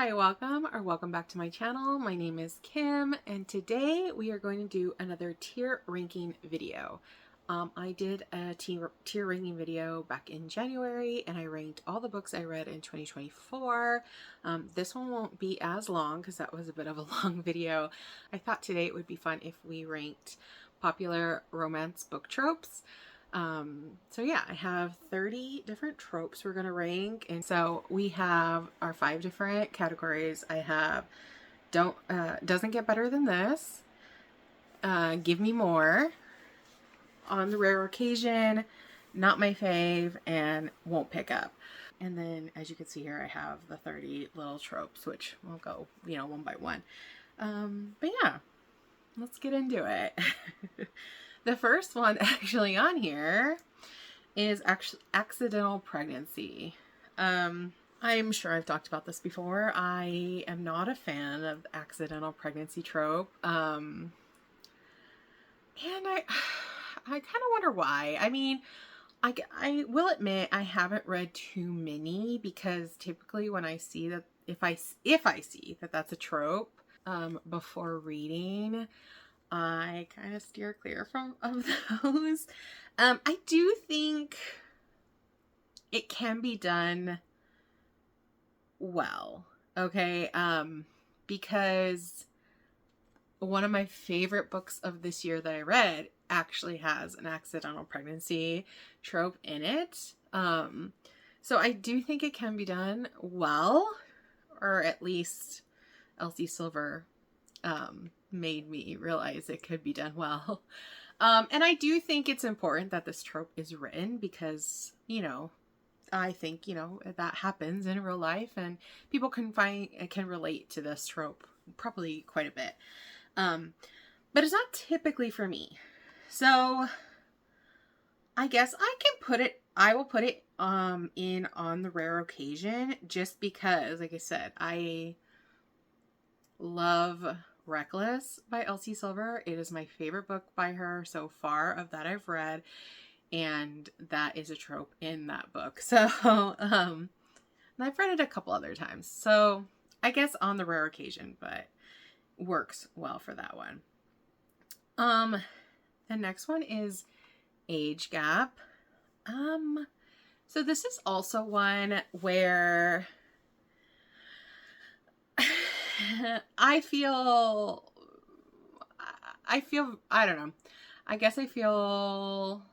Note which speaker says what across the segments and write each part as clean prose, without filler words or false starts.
Speaker 1: Hi, welcome back to my channel. My name is Kim, and today we are going to do another tier ranking video. I did a tier ranking video back in January, and I ranked all the books I read in 2024. This one won't be as long because that was a bit of a long video. I thought today it would be fun if we ranked popular romance book tropes. So yeah, I have 30 different tropes we're going to rank. And so we have our 5 different categories. I have doesn't get better than this, give me more, on the rare occasion, not my fave, and won't pick up. And then as you can see here, I have the 30 little tropes, which we'll go, one by one. But yeah, let's get into it. The first one actually on here is accidental pregnancy. I'm sure I've talked about this before. I am not a fan of the accidental pregnancy trope. And I kind of wonder why. I mean, I will admit I haven't read too many, because typically when I see that, if I see that that's a trope, before reading, I kind of steer clear of those. I do think it can be done well, okay? Because one of my favorite books of this year that I read actually has an accidental pregnancy trope in it. So I do think it can be done well, or at least Elsie Silver made me realize it could be done well. And I do think it's important that this trope is written, because, I think, that happens in real life, and people can relate to this trope probably quite a bit. But it's not typically for me. So I guess I will put it in on the rare occasion, just because, like I said, I love Reckless by Elsie Silver. It is my favorite book by her so far of that I've read, and that is a trope in that book. So and I've read it a couple other times, so I guess on the rare occasion, but works well for that one. The next one is age gap. So this is also one where I feel, I don't know. I guess I feel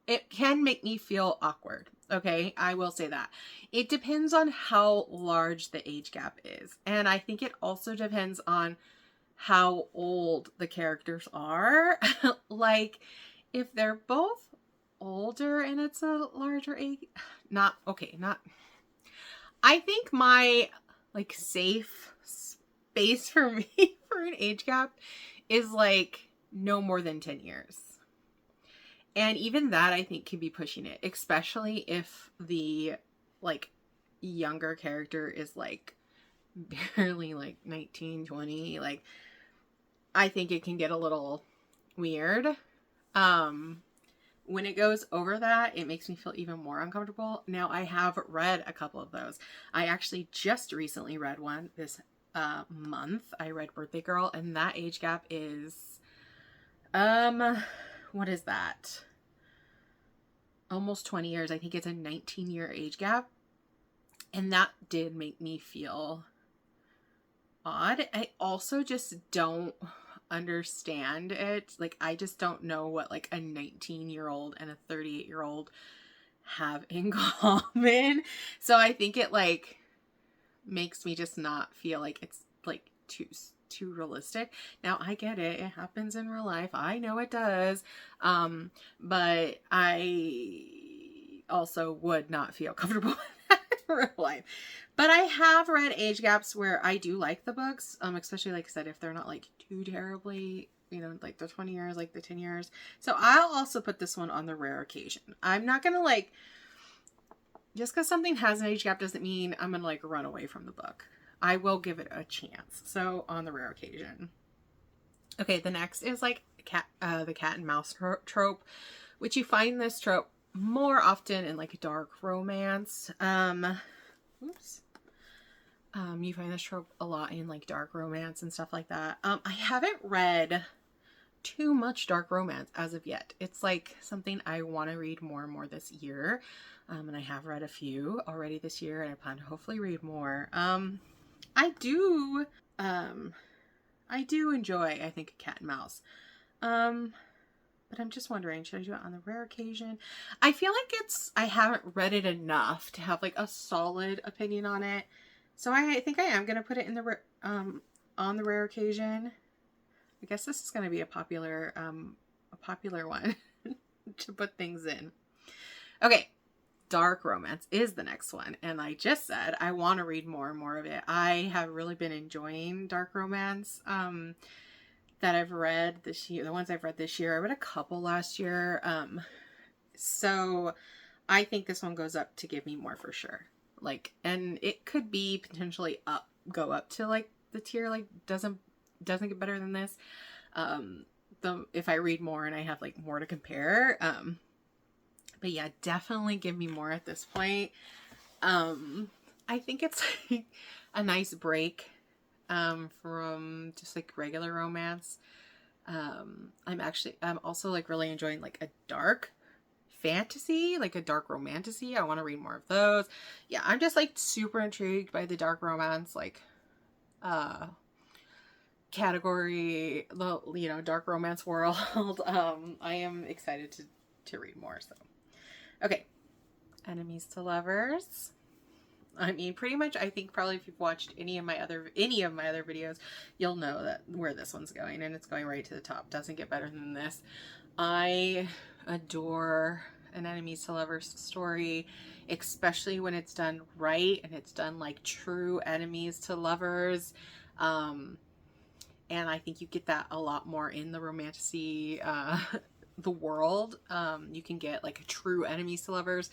Speaker 1: it can make me feel awkward. Okay, I will say that. It depends on how large the age gap is. And I think it also depends on how old the characters are. Like, if they're both older and it's a larger age, I think my safe space for me for an age gap is no more than 10 years. And even that I think can be pushing it, especially if the younger character is barely 19, 20. I think it can get a little weird. When it goes over that, it makes me feel even more uncomfortable. Now, I have read a couple of those. I actually just recently read one this month. I read Birthday Girl, and that age gap is, what is that? Almost 20 years. I think it's a 19-year age gap. And that did make me feel odd. I also just don't understand it. I just don't know what a 19-year-old and a 38-year-old have in common. So I think it makes me just not feel like it's too realistic. Now, I get it. It happens in real life. I know it does. But I also would not feel comfortable with that in real life. But I have read age gaps where I do like the books, especially, like I said, if they're not too terribly, the 20 years, the 10 years. So I'll also put this one on the rare occasion. I'm not going to just because something has an age gap doesn't mean I'm going to run away from the book. I will give it a chance. So on the rare occasion. Okay, the next is the cat and mouse trope, which you find this trope more often in dark romance. You find this trope a lot in like dark romance and stuff like that. I haven't read too much dark romance as of yet. It's like something I want to read more and more this year. And I have read a few already this year, and I plan to hopefully read more. I do enjoy, I think, a cat and mouse. But I'm just wondering, should I do it on the rare occasion? I feel like I haven't read it enough to have like a solid opinion on it. So I think I am going to put it in the, on the rare occasion. I guess this is going to be a popular one to put things in. Okay. Dark romance is the next one. And I just said, I want to read more and more of it. I have really been enjoying dark romance, that I've read this year. The ones I've read this year, I read a couple last year. So I think this one goes up to give me more for sure. Like, and it could be potentially go up to like the tier, like doesn't get better than this. If I read more and I have like more to compare. But yeah, definitely give me more at this point. I think it's like a nice break from just like regular romance. I'm also like really enjoying like a dark fantasy, like a dark romantasy. I want to read more of those. Yeah, I'm just like super intrigued by the dark romance like category, the dark romance world. I am excited to read more. So okay, enemies to lovers. I mean, pretty much, I think probably if you've watched any of my other videos, you'll know that where this one's going, and it's going right to the top. Doesn't get better than this. I adore an enemies to lovers story, especially when it's done right and it's done like true enemies to lovers. And I think you get that a lot more in the romantasy, the world. You can get like a true enemies to lovers.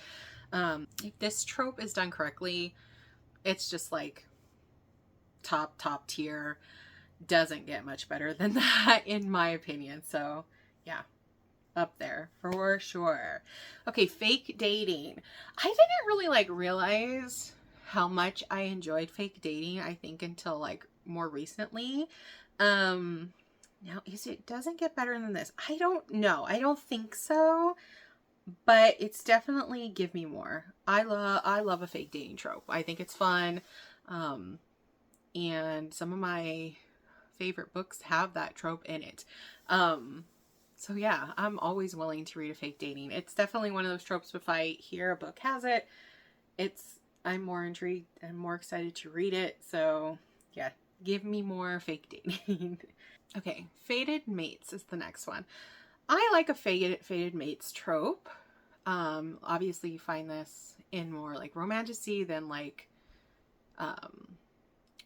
Speaker 1: If this trope is done correctly, it's just like top tier. Doesn't get much better than that in my opinion. So yeah, up there for sure. Okay, fake dating. I didn't really like realize how much I enjoyed fake dating, I think, until like more recently. Now doesn't get better than this? I don't know. I don't think so. But it's definitely give me more. I love a fake dating trope. I think it's fun. And some of my favorite books have that trope in it. So yeah, I'm always willing to read a fake dating. It's definitely one of those tropes. If I hear a book has it, I'm more intrigued and more excited to read it. So yeah, give me more fake dating. Okay, fated mates is the next one. I like a fated mates trope. Obviously you find this in more like romantasy than like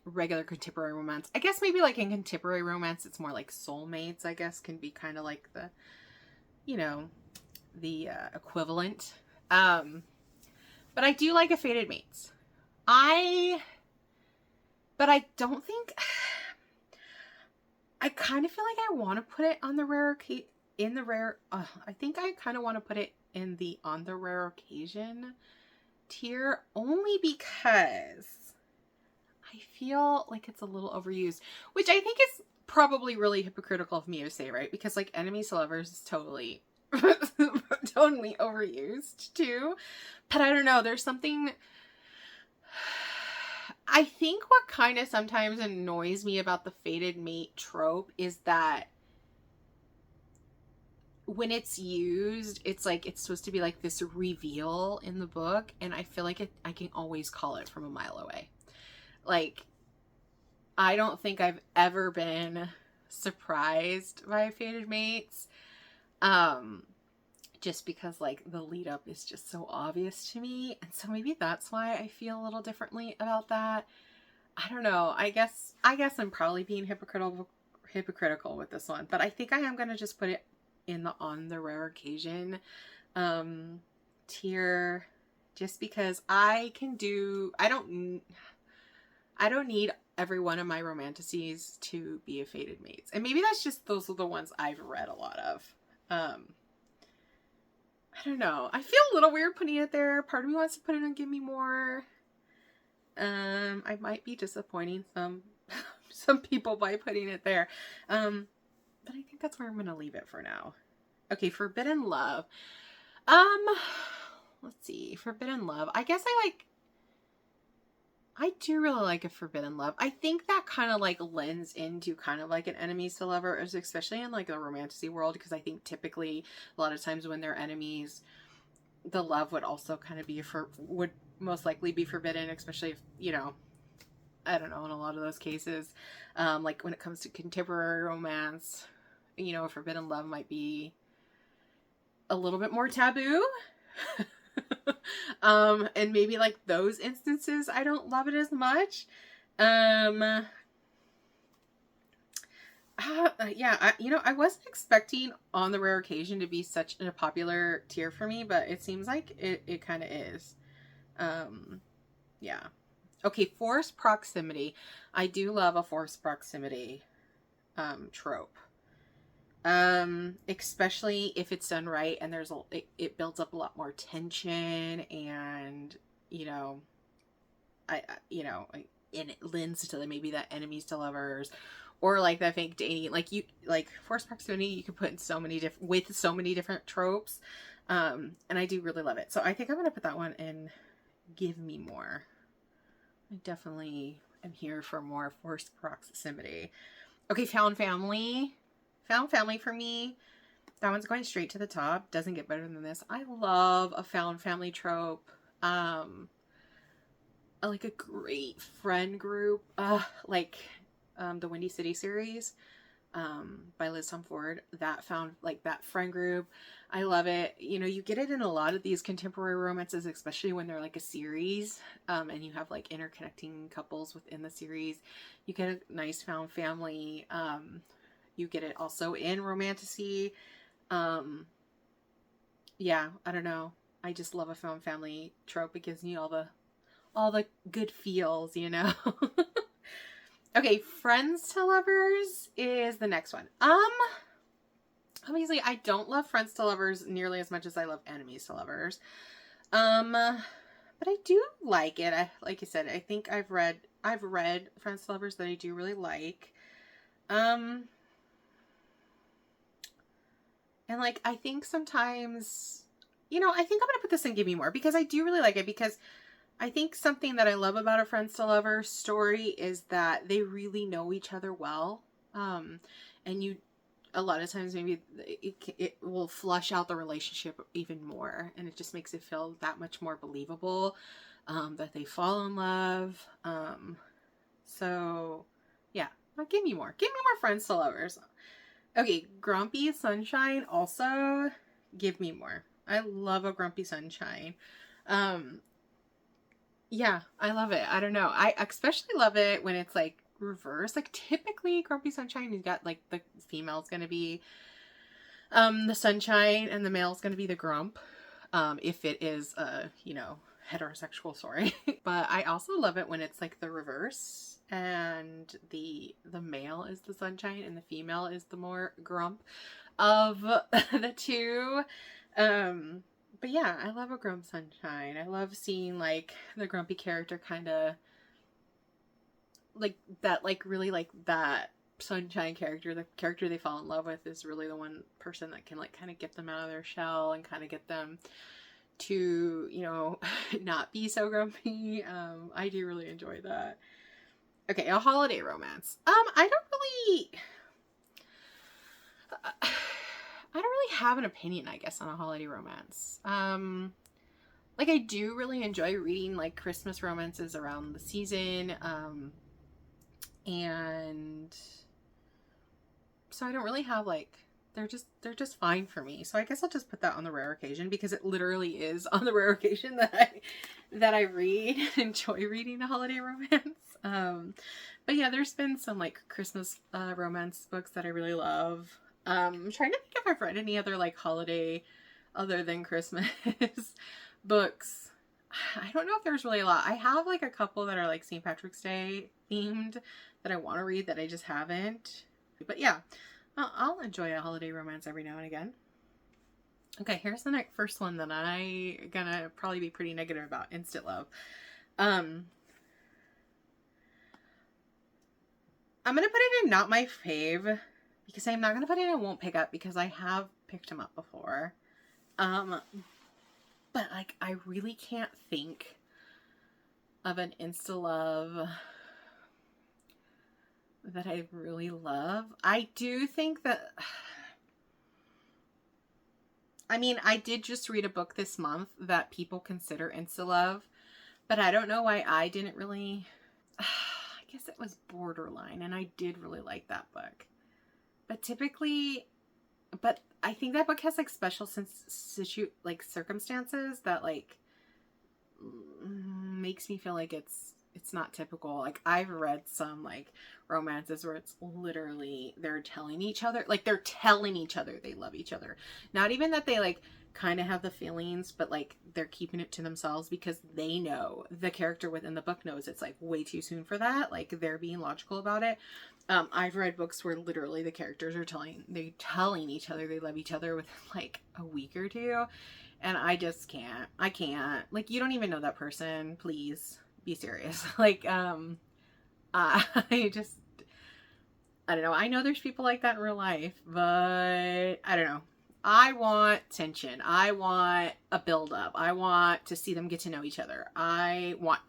Speaker 1: regular contemporary romance. I guess maybe like in contemporary romance it's more like soulmates, I guess, can be kind of like the equivalent. But I do like a fated mates. But I don't think I kind of feel like I want to put it on the rare I think I kind of want to put it in the on the rare occasion tier, only because I feel like it's a little overused, which I think is probably really hypocritical of me to say, right? Because like enemies to lovers is totally totally overused too. But I don't know, there's something, I think what kind of sometimes annoys me about the fated mate trope is that when it's used, it's like it's supposed to be like this reveal in the book, and I feel like I can always call it from a mile away. Like, I don't think I've ever been surprised by fated mates, just because like the lead up is just so obvious to me, and so maybe that's why I feel a little differently about that. I don't know. I guess I'm probably being hypocritical with this one, but I think I am gonna just put it in the on the rare occasion tier, just because I don't need every one of my romantasies to be a fated mates, and maybe that's just those are the ones I've read a lot of. I don't know, I feel a little weird putting it there. Part of me wants to put it on give me more, I might be disappointing some people by putting it there. But I think that's where I'm gonna leave it for now. Okay, Forbidden Love. Um, let's see. Forbidden Love. I do really like a Forbidden Love. I think that kind of like lends into kind of like an enemies to lovers, especially in like the romantasy world, because I think typically a lot of times when they're enemies, the love would also kind of would most likely be forbidden, especially if, you know, I don't know, in a lot of those cases. Like when it comes to contemporary romance, you know, a forbidden love might be a little bit more taboo. And maybe like those instances, I don't love it as much. Yeah, I wasn't expecting On the Rare Occasion to be such a popular tier for me, but it seems like it kind of is. Yeah. Okay, forced proximity. I do love a forced proximity trope. Especially if it's done right and it builds up a lot more tension, and you know, and it lends to maybe that enemies to lovers, or like that fake dating. Like forced proximity, you can put in so many different tropes, and I do really love it. So I think I'm gonna put that one in. Give me more. I definitely am here for more forced proximity. Okay, found family. Found family for me. That one's going straight to the top. Doesn't get better than this. I love a found family trope. Like a great friend group. The Windy City series. By Liz Tom Ford. That friend group. I love it. You know, you get it in a lot of these contemporary romances, especially when they're like a series, and you have like interconnecting couples within the series. You get a nice found family. You get it also in romantasy. Yeah, I don't know. I just love a found family trope. It gives me all the good feels, you know. Okay, friends to lovers is the next one. Obviously I don't love friends to lovers nearly as much as I love enemies to lovers. But I do like it. Like I said, I think I've read friends to lovers that I do really like. And like I think sometimes, I think I'm gonna put this in Give Me More, because I do really like it, because I think something that I love about a friends to lovers story is that they really know each other well. And a lot of times maybe it will flush out the relationship even more, and it just makes it feel that much more believable, that they fall in love. So yeah, give me more. Give me more friends to lovers. Okay, Grumpy Sunshine also, give me more. I love a Grumpy Sunshine. Yeah, I love it. I don't know. I especially love it when it's like reverse. Like typically Grumpy Sunshine, you've got like the female's gonna be the sunshine and the male's gonna be the grump. If it is a, heterosexual story. But I also love it when it's like the reverse, and the male is the sunshine and the female is the more grump of the two. But yeah, I love a grump sunshine. I love seeing like the grumpy character kind of like that, like really like that sunshine character, the character they fall in love with, is really the one person that can like kind of get them out of their shell and kind of get them to, not be so grumpy. I do really enjoy that. Okay, a holiday romance. I don't really have an opinion, I guess, on a holiday romance. Like I do really enjoy reading like Christmas romances around the season. And so I don't really have like, they're just fine for me. So I guess I'll just put that on the rare occasion, because it literally is on the rare occasion that I enjoy reading a holiday romance. But yeah, there's been some like Christmas romance books that I really love. I'm trying to think if I've read any other like holiday other than Christmas books. I don't know if there's really a lot. I have like a couple that are like St. Patrick's Day themed that I want to read that I just haven't. But yeah, I'll enjoy a holiday romance every now and again. Okay, here's the first one that I gonna probably be pretty negative about. Instant love. I'm going to put it in not my fave because I'm not going to put it in won't pick up because I have picked him up before. But like, I really can't think of an insta love that I really love. I do think that, I mean, I did just read a book this month that people consider insta love, but I don't know why I didn't really, I guess it was borderline, and I did really like that book. But typically, but I think that book has like special circumstances that like makes me feel like it's not typical. Like, I've read some like romances where it's literally they're telling each other they love each other. Not even that they like kind of have the feelings, but like they're keeping it to themselves because they know, the character within the book knows it's like way too soon for that. Like, they're being logical about it. I've read books where literally the characters are telling each other they love each other within like a week or two. And I just can't. I can't. Like, you don't even know that person. Please be serious. Like, I don't know. I know there's people like that in real life, but I don't know. I want tension. I want a build-up. I want to see them get to know each other. I want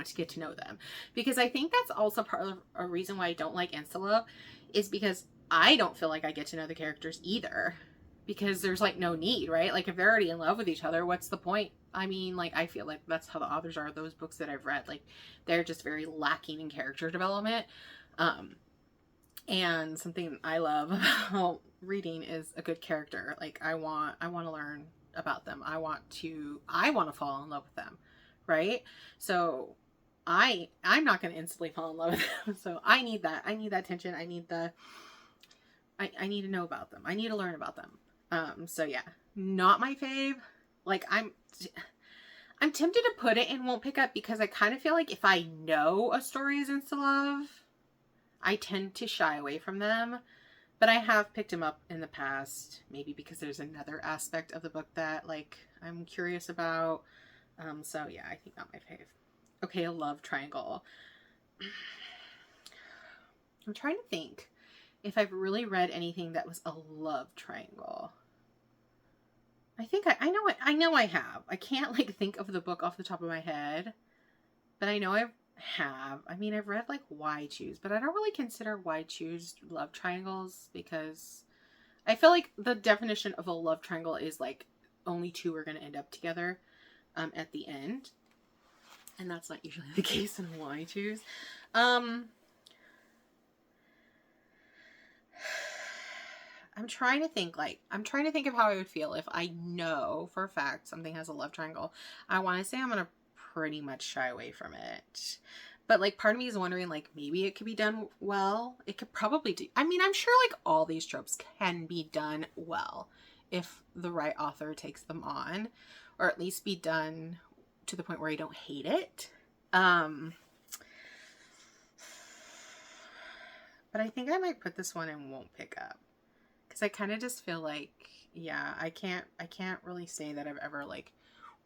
Speaker 1: to get to know them, because I think that's also part of a reason why I don't like insta love, is because I don't feel like I get to know the characters either, because there's like no need, right? Like, if they're already in love with each other, what's the point? I mean, like, I feel like that's how the authors are, those books that I've read. Like, they're just very lacking in character development. And something I love about reading is a good character. Like, I want to learn about them. I want to fall in love with them, right? So I'm not going to instantly fall in love with them. So I need that tension. I need I need to know about them. I need to learn about them. So yeah, not my fave. Like, I'm tempted to put it in won't pick up, because I kind of feel like if I know a story is insta love, I tend to shy away from them. But I have picked them up in the past, maybe because there's another aspect of the book that like I'm curious about. So yeah, I think not my fave. Okay, a love triangle. I'm trying to think if I've really read anything that was a love triangle. I think I know I have. I can't like think of the book off the top of my head, but I know I have. I mean, I've read like Why Choose, but I don't really consider Why Choose love triangles, because I feel like the definition of a love triangle is like only two are going to end up together at the end, and that's not usually the case in Why Choose. I'm trying to think of how I would feel if I know for a fact something has a love triangle. I want to say I'm going to pretty much shy away from it. But like, part of me is wondering, like, maybe it could be done well. It could probably do. I mean, I'm sure like all these tropes can be done well if the right author takes them on, or at least be done to the point where I don't hate it. But I think I might put this one in won't pick up, because I kind of just feel like, yeah, I can't really say that I've ever like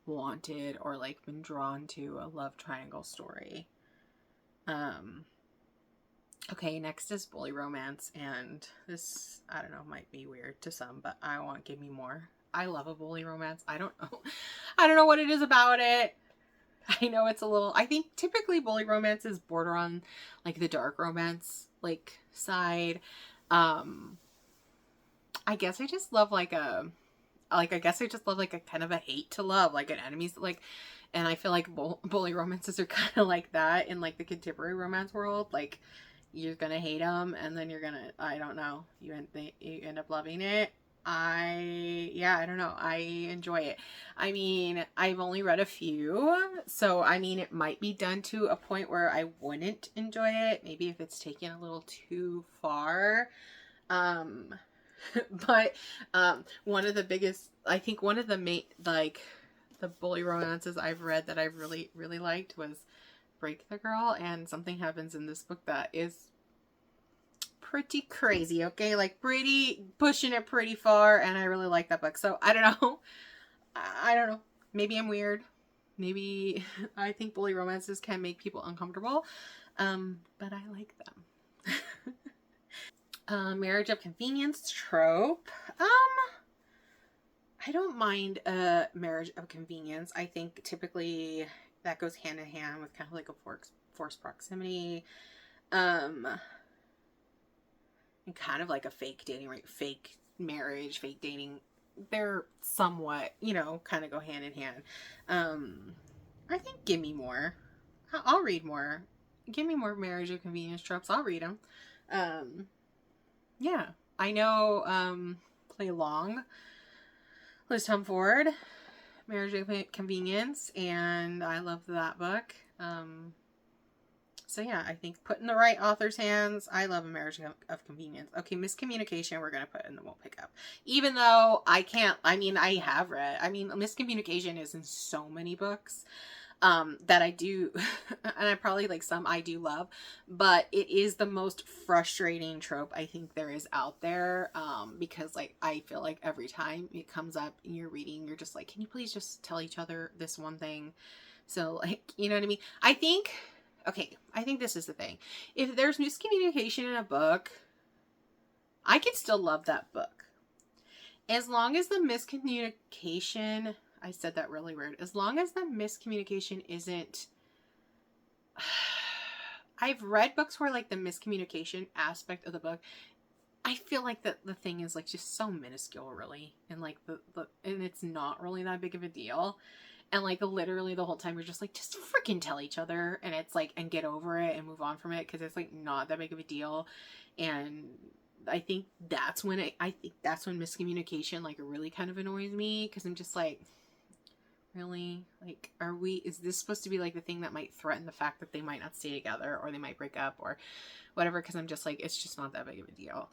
Speaker 1: wanted or like been drawn to a love triangle story. Okay, next is bully romance, and this, I don't know, might be weird to some, but give me more. I love a bully romance. I don't know what it is about it. I know it's a little, I think typically bully romance is border on like the dark romance like side. I guess I just love like a kind of a hate to love, like an enemies, like, and I feel like bully romances are kind of like that in like the contemporary romance world. Like, you're gonna hate them, and then you're gonna, I don't know, you end up loving it. I don't know. I enjoy it. I mean, I've only read a few, so I mean, it might be done to a point where I wouldn't enjoy it. Maybe if it's taken a little too far. But one of the main, like, the bully romances I've read that I really, really liked was Break the Girl, and something happens in this book that is pretty crazy, okay? Like, pretty, pushing it pretty far, and I really like that book. So, I don't know. I don't know. Maybe I'm weird. Maybe I think bully romances can make people uncomfortable. But I like them. Marriage of convenience trope. I don't mind a marriage of convenience. I think typically that goes hand in hand with kind of like a forced proximity. And kind of like a fake dating, right? Fake marriage, fake dating. They're somewhat, kind of go hand in hand. I think give me more. I'll read more. Give me more marriage of convenience tropes. I'll read them. Yeah. I know, Play Long, Liz Tom Ford, Marriage of Convenience, and I love that book. So yeah, I think put in the right author's hands. I love A Marriage of Convenience. Okay, Miscommunication we're going to put in the won't pick up. Even though I can't, I have read. Miscommunication is in so many books that I do, and I probably like some I do love, but it is the most frustrating trope I think there is out there, because like I feel like every time it comes up and you're reading, you're just like, can you please just tell each other this one thing? So like, you know what I mean? I think this is the thing. If there's miscommunication in a book, I can still love that book. As long as the miscommunication, I said that really weird. As long as the miscommunication isn't, I've read books where like the miscommunication aspect of the book, I feel like the thing is like just so minuscule really. And like and it's not really that big of a deal. And like literally the whole time you're just like, just freaking tell each other. And it's like, and get over it and move on from it. Cause it's like not that big of a deal. And I think that's when miscommunication like really kind of annoys me. Cause I'm just like, really? Like, is this supposed to be like the thing that might threaten the fact that they might not stay together or they might break up or whatever? Cause I'm just like, it's just not that big of a deal.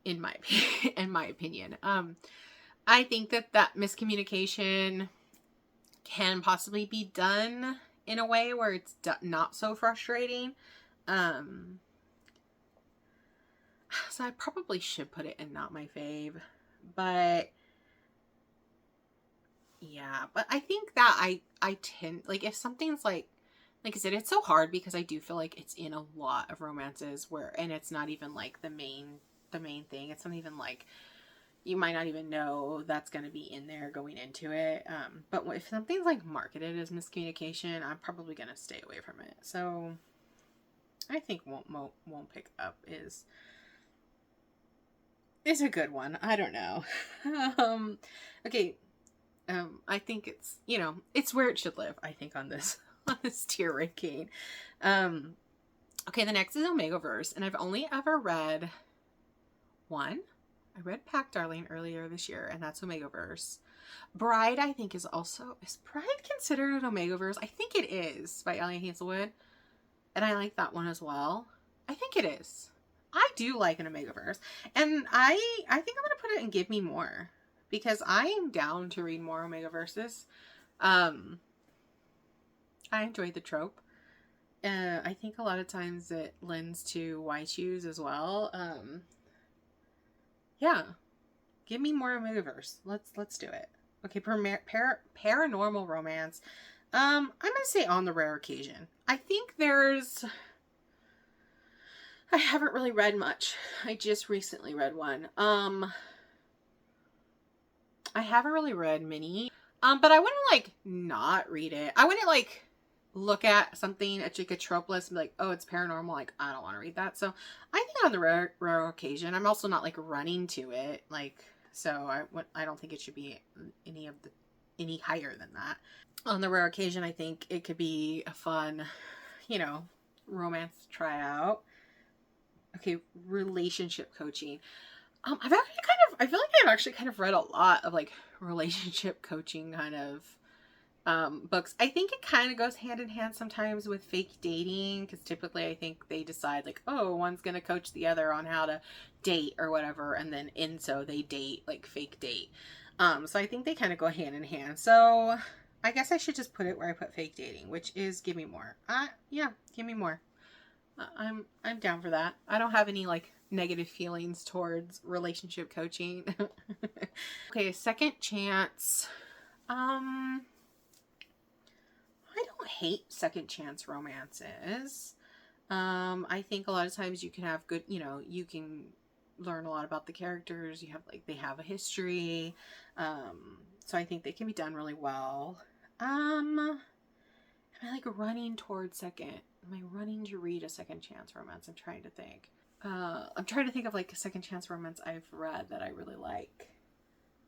Speaker 1: In my opinion. I think that miscommunication can possibly be done in a way where it's not so frustrating. So I probably should put it in not my fave, but yeah, but I think that I tend, like, if something's like I said, it's so hard because I do feel like it's in a lot of romances and it's not even like the main thing. It's not even like, you might not even know that's going to be in there going into it. But if something's like marketed as miscommunication, I'm probably going to stay away from it. So I think won't pick up is a good one. I don't know. Okay. I think it's, it's where it should live, I think, on this tier ranking. Okay, the next is Omegaverse, and I've only ever read one. I read Pack Darling earlier this year, and that's Omegaverse. Bride, I think, is Bride considered an Omegaverse? I think it is, by Ellie Hazelwood. And I like that one as well. I think it is. I do like an Omegaverse. And I think I'm going to put it in Give Me More. Because I am down to read more Omegaverses. I enjoyed the trope. I think a lot of times it lends to Why Choose as well. Yeah, give me more Omegaverse. Let's do it. Okay, paranormal romance. I'm gonna say On the Rare Occasion. I think I haven't really read much. I just recently read one. I haven't really read many. But I wouldn't like not read it. I wouldn't like look at something at like a trope list and be like, oh, it's paranormal, like I don't want to read that. So I think On the rare occasion, I'm also not like running to it, like, so I don't think it should be any higher than that. On the rare occasion, I think it could be a fun, romance to try out. Okay, relationship coaching. I feel like I've actually kind of read a lot of like relationship coaching kind of books. I think it kind of goes hand in hand sometimes with fake dating, because typically I think they decide like, oh, one's gonna coach the other on how to date or whatever, and then so they date, like fake date. So I think they kind of go hand in hand. So I guess I should just put it where I put fake dating, which is Give Me More. Yeah, Give Me More. I'm down for that. I don't have any like negative feelings towards relationship coaching. Okay, Second Chance. I don't hate second chance romances. I think a lot of times you can have good, you know, you can learn a lot about the characters. You have like, they have a history. So I think they can be done really well. Am I like running towards second? Am I running to read a second chance romance? I'm trying to think. I'm trying to think of like a second chance romance I've read that I really like.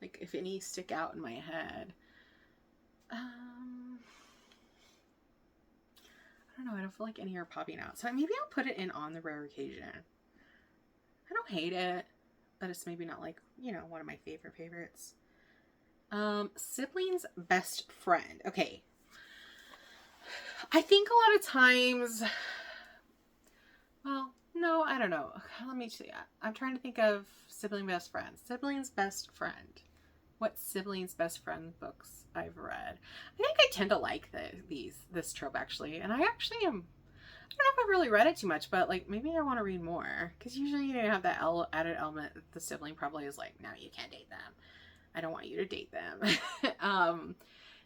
Speaker 1: Like if any stick out in my head. I don't know. I don't feel like any are popping out. So maybe I'll put it in on the rare occasion. I don't hate it, but it's maybe not like, you know, one of my favorites. Siblings best friend. Okay. I think a lot of times, well, no, I don't know. Let me see. I'm trying to think of sibling best friend. Siblings best friend. What siblings best friend books I've read. I think I tend to like this trope actually, and I actually am. I don't know if I've really read it too much, but like maybe I want to read more because usually you have that added element that the sibling probably is like, no, you can't date them. I don't want you to date them.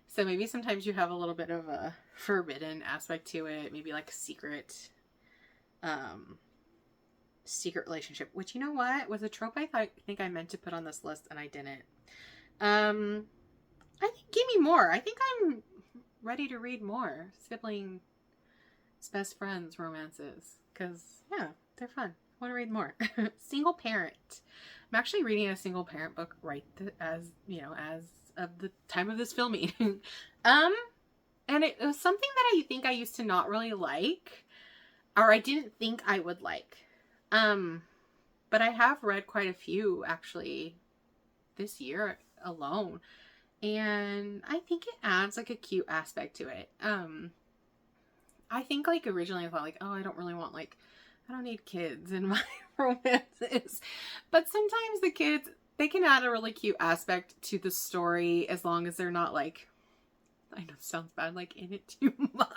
Speaker 1: So maybe sometimes you have a little bit of a forbidden aspect to it, maybe like a secret relationship, which, you know what, was a trope I think I meant to put on this list and I didn't. I think give me more. I think I'm ready to read more siblings best friends romances because yeah, they're fun. I want to read more. Single parent. I'm actually reading a single parent book as of the time of this filming. And it was something that I think I used to not really like, or I didn't think I would like. But I have read quite a few actually this year alone, and I think it adds like a cute aspect to it. I think like originally I thought like, oh, I don't need kids in my romances, but sometimes the kids, they can add a really cute aspect to the story as long as they're not like, I know it sounds bad, like in it too much.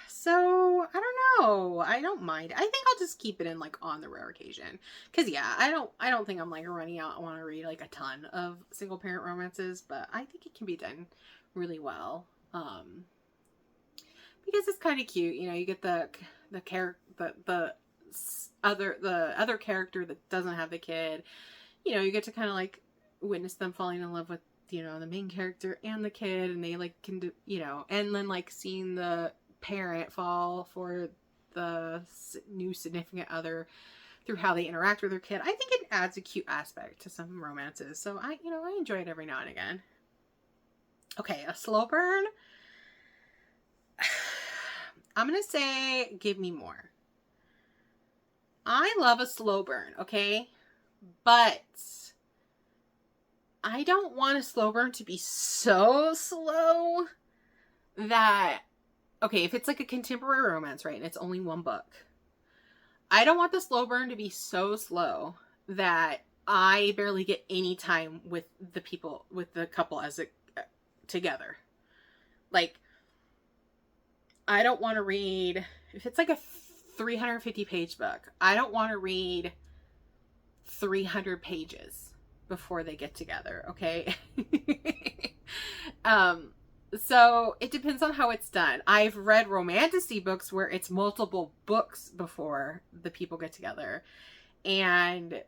Speaker 1: So I don't know. I don't mind. I think I'll just keep it in like on the rare occasion. Cause yeah, I don't think I'm like running out. I want to read like a ton of single parent romances, but I think it can be done really well. Because it's kind of cute. You know, you get the other character that doesn't have the kid. You know, you get to kind of like witness them falling in love with, you know, the main character and the kid, and they like can do, you know, and then like seeing the parent fall for the new significant other through how they interact with their kid. I think it adds a cute aspect to some romances. So I enjoy it every now and again. Okay, a slow burn. I'm going to say give me more. I love a slow burn, okay? But I don't want a slow burn to be so slow that, okay, if it's like a contemporary romance, right, and it's only one book, I don't want the slow burn to be so slow that I barely get any time with the couple as together. Like, I don't want to read, if it's like a 350 page book, I don't want to read 300 pages before they get together, okay? So it depends on how it's done. I've read romantasy books where it's multiple books before the people get together, and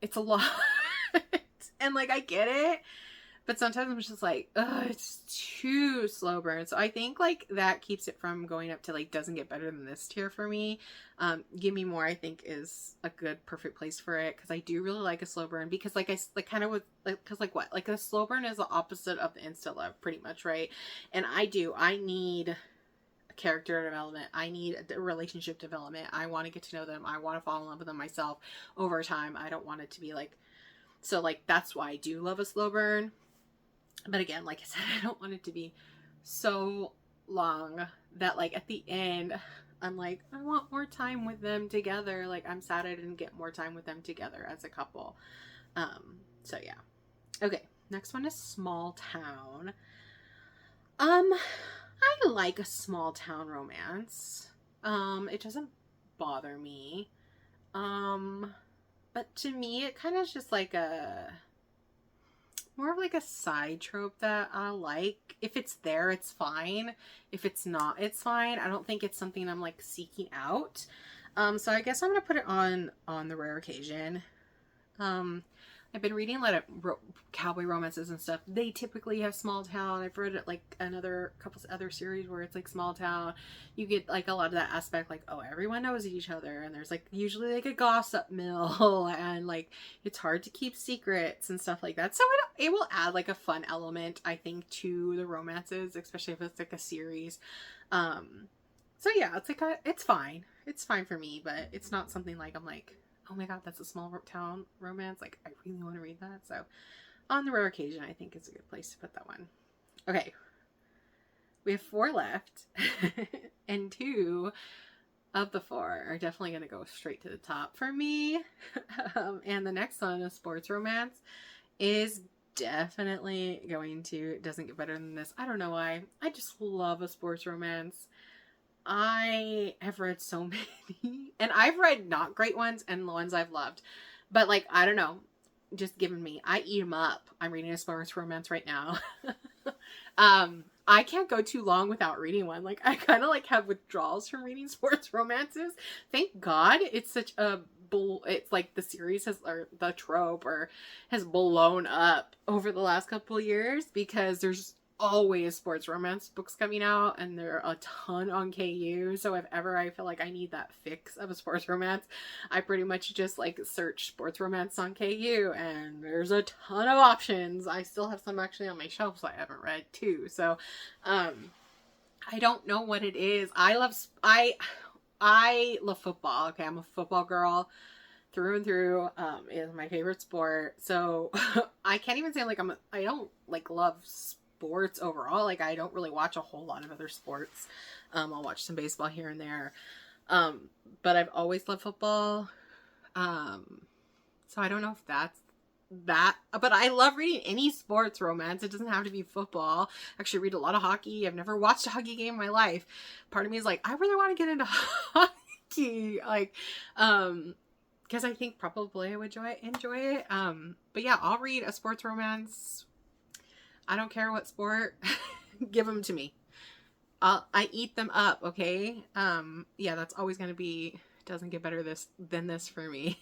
Speaker 1: it's a lot. And like, I get it, but sometimes I'm just like, ugh, it's too slow burn. So I think like that keeps it from going up to like doesn't get better than this tier for me. Give Me More, I think, is a good perfect place for it, because I do really like a slow burn, because like I like kind of would like, because like what, like a slow burn is the opposite of the insta love pretty much, right? And I need a character development. I need a relationship development. I want to get to know them. I want to fall in love with them myself over time. I don't want it to be like, so like that's why I do love a slow burn. But again, like I said, I don't want it to be so long that like at the end I'm like, I want more time with them together. Like, I'm sad I didn't get more time with them together as a couple. So yeah. Okay, next one is small town. I like a small town romance. It doesn't bother me. But to me it kind of is just like a, more of like a side trope that I like. If it's there, it's fine. If it's not, it's fine. I don't think it's something I'm like seeking out. So I guess I'm gonna put it on the rare occasion. I've been reading a lot of cowboy romances and stuff. They typically have small town. I've read it like another couple other series where it's like small town. You get like a lot of that aspect, like, oh, everyone knows each other, and there's like usually like a gossip mill, and like it's hard to keep secrets and stuff like that. So it will add like a fun element, I think, to the romances, especially if it's like a series. So yeah, it's like it's fine. It's fine for me, but it's not something like I'm like, oh my god, that's a small town romance. Like, I really want to read that. So, on the rare occasion, I think it's a good place to put that one. Okay. We have 4 left. And 2 of the 4 are definitely going to go straight to the top for me. And the next one, a sports romance, is definitely going to, doesn't get better than this. I don't know why. I just love a sports romance. I have read so many, and I've read not great ones and the ones I've loved, but like, I don't know, just given me, I eat them up. I'm reading a sports romance right now. I can't go too long without reading one. Like, I kind of like have withdrawals from reading sports romances. Thank God it's such a it's like the series has, or the trope, or has blown up over the last couple of years, because there's always sports romance books coming out, and there are a ton on KU. So if ever I feel like I need that fix of a sports romance, I pretty much just like search sports romance on KU, and there's a ton of options. I still have some actually on my shelves I haven't read too. So I don't know what it is. I love football. Okay, I'm a football girl through and through. It is my favorite sport. So I can't even say like I don't like love sports overall. Like, I don't really watch a whole lot of other sports. I'll watch some baseball here and there. But I've always loved football. So I don't know if that's that, but I love reading any sports romance. It doesn't have to be football. I actually read a lot of hockey. I've never watched a hockey game in my life. Part of me is like, I really want to get into hockey. Like, because I think probably I would enjoy it. But yeah, I'll read a sports romance. I don't care what sport. Give them to me. I eat them up, okay? Yeah, that's always going to be, doesn't get better than this for me.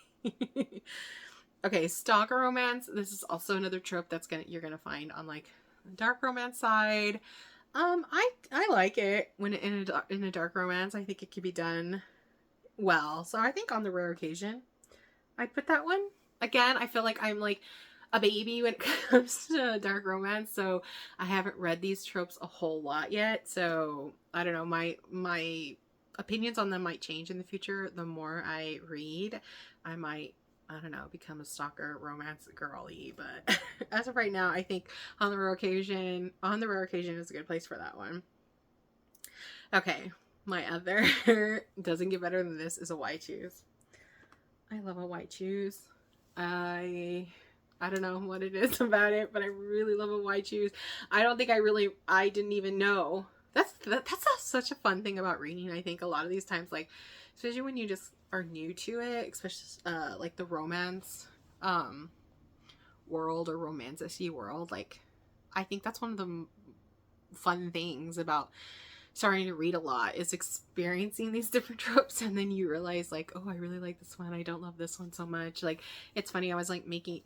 Speaker 1: Okay, stalker romance. This is also another trope that's you're gonna find on like the dark romance side. I like it when in a dark romance. I think it could be done well. So I think on the rare occasion, I'd put that one. Again, I feel like I'm like a baby when it comes to dark romance, so I haven't read these tropes a whole lot yet. So I don't know, my opinions on them might change in the future. The more I read, I might, I don't know, become a stalker romance girly. But as of right now, I think on the rare occasion is a good place for that one. Okay, my other doesn't get better than this is a why choose. I love a why choose. I don't know what it is about it, but I really love a why choose. I don't think I didn't even know. That's such a fun thing about reading. I think a lot of these times, like, especially when you just are new to it, especially like the romance world or romantic-y world, like, I think that's one of the fun things about starting to read a lot is experiencing these different tropes, and then you realize like, oh, I really like this one, I don't love this one so much. Like, it's funny, I was like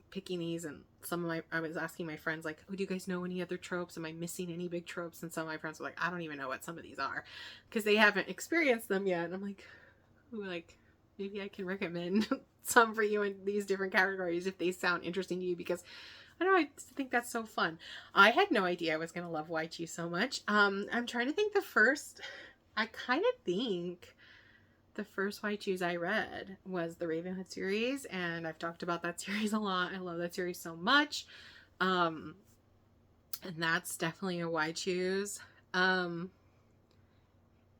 Speaker 1: picking these, and I was asking my friends like, oh, do you guys know any other tropes? Am I missing any big tropes? And some of my friends were like, I don't even know what some of these are, because they haven't experienced them yet. And I'm like, ooh, like, maybe I can recommend some for you in these different categories if they sound interesting to you, because I don't know, I just think that's so fun. I had no idea I was going to love YG so much. I'm trying to think I kind of think the first YGs I read was the Ravenhood series, and I've talked about that series a lot. I love that series so much. And that's definitely a why choose. And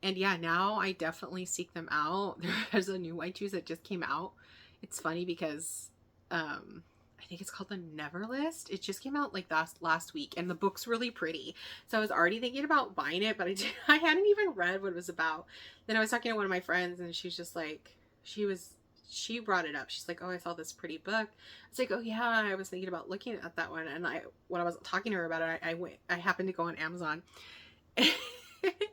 Speaker 1: yeah, now I definitely seek them out. There's a new why choose that just came out. It's funny because, I think it's called the Never List. It just came out like last week, and the book's really pretty. So I was already thinking about buying it, but I hadn't even read what it was about. Then I was talking to one of my friends, and she's just like, she was she brought it up. She's like, oh, I saw this pretty book. It's like, oh yeah, I was thinking about looking at that one. And when I was talking to her about it, I happened to go on Amazon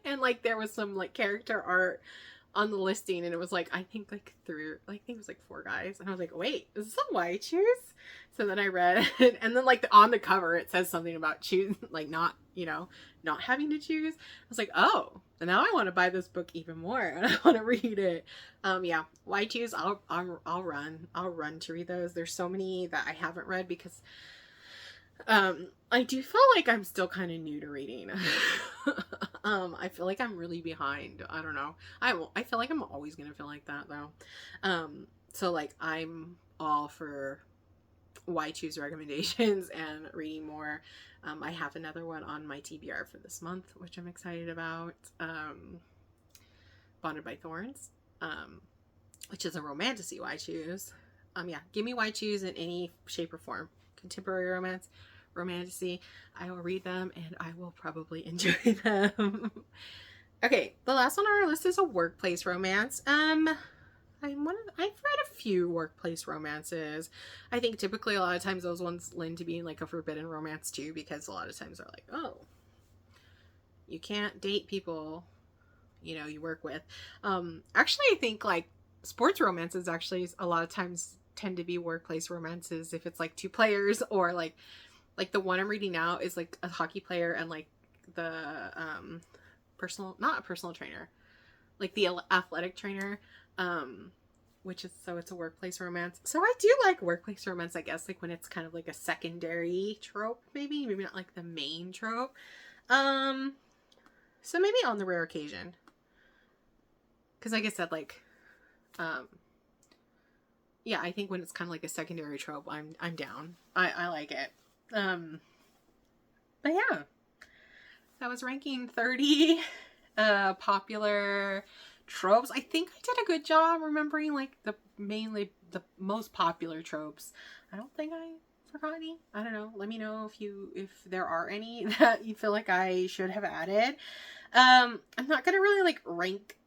Speaker 1: and like there was some like character art on the listing, and it was like I think it was like 4 guys, and I was like, wait, is this on why choose? So then I read it, and then like on the cover it says something about choose, like not, you know, not having to choose. I was like, oh, and now I want to buy this book even more, and I want to read it. Yeah, why choose? I'll run to read those. There's so many that I haven't read because I do feel like I'm still kind of new to reading. I feel like I'm really behind. I don't know. I feel like I'm always gonna feel like that though. So like I'm all for why choose recommendations and reading more. I have another one on my TBR for this month, which I'm excited about. Bonded by Thorns, which is a romantasy why choose. Yeah, give me why choose in any shape or form. Contemporary romance, romantasy, I will read them and I will probably enjoy them. Okay, the last one on our list is a workplace romance. I've read a few workplace romances. I think typically a lot of times those ones lend to being like a forbidden romance too, because a lot of times they're like, oh, you can't date people, you know, you work with. Actually, I think like sports romances actually a lot of times tend to be workplace romances if it's like 2 players, or like the one I'm reading now is like a hockey player and like the not a personal trainer, like the athletic trainer, which is, so it's a workplace romance. So I do like workplace romance, I guess, like when it's kind of like a secondary trope, maybe not like the main trope. So maybe on the rare occasion, because like I said, like yeah, I think when it's kind of like a secondary trope, I'm down. I like it. But yeah, that was ranking 30 popular tropes. I think I did a good job remembering like the most popular tropes. I don't think I forgot any. I don't know. Let me know if there are any that you feel like I should have added. I'm not gonna really like rank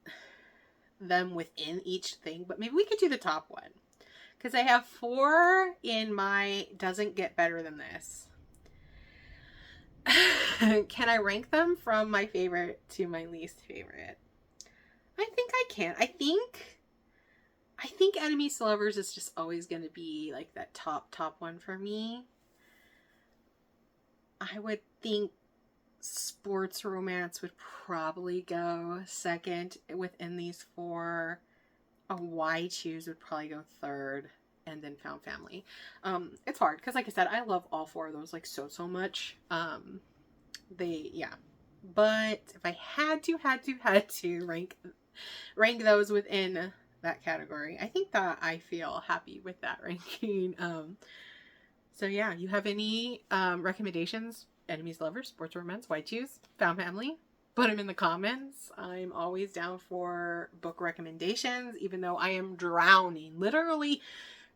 Speaker 1: them within each thing, but maybe we could do the top one. Because I have 4 in my doesn't get better than this. Can I rank them from my favorite to my least favorite? I think I can. I think Enemies to Lovers is just always going to be like that top one for me. I would think sports romance would probably go second within these 4. A why choose would probably go third, and then found family. It's hard because like I said, I love all 4 of those like so much. Yeah, but if I had to rank those within that category, I think that I feel happy with that ranking. So yeah, you have any recommendations? Enemies, lovers, sports romance, why choose, found family? Put them in the comments. I'm always down for book recommendations, even though I am literally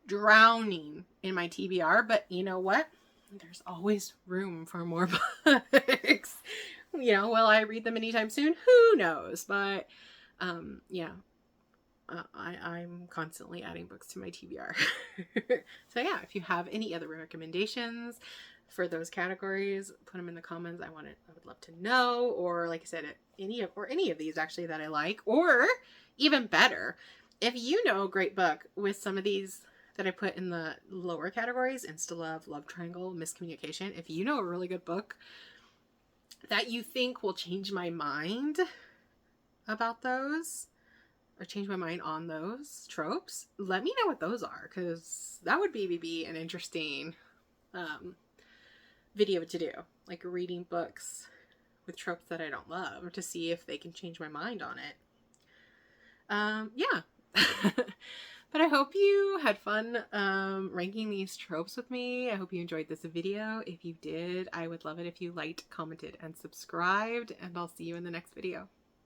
Speaker 1: drowning in my TBR. But you know what? There's always room for more books. You know, will I read them anytime soon? Who knows? But yeah, I'm constantly adding books to my TBR. So yeah, if you have any other recommendations for those categories, put them in the comments. I would love to know. Or like I said, any of these actually that I like, or even better, if you know a great book with some of these that I put in the lower categories, insta love, love triangle, miscommunication, if you know a really good book that you think will change my mind about those, or change my mind on those tropes, let me know what those are, because that would be an interesting video to do, like reading books with tropes that I don't love, or to see if they can change my mind on it. Yeah. But I hope you had fun ranking these tropes with me. I hope you enjoyed this video. If you did, I would love it if you liked, commented, and subscribed, and I'll see you in the next video.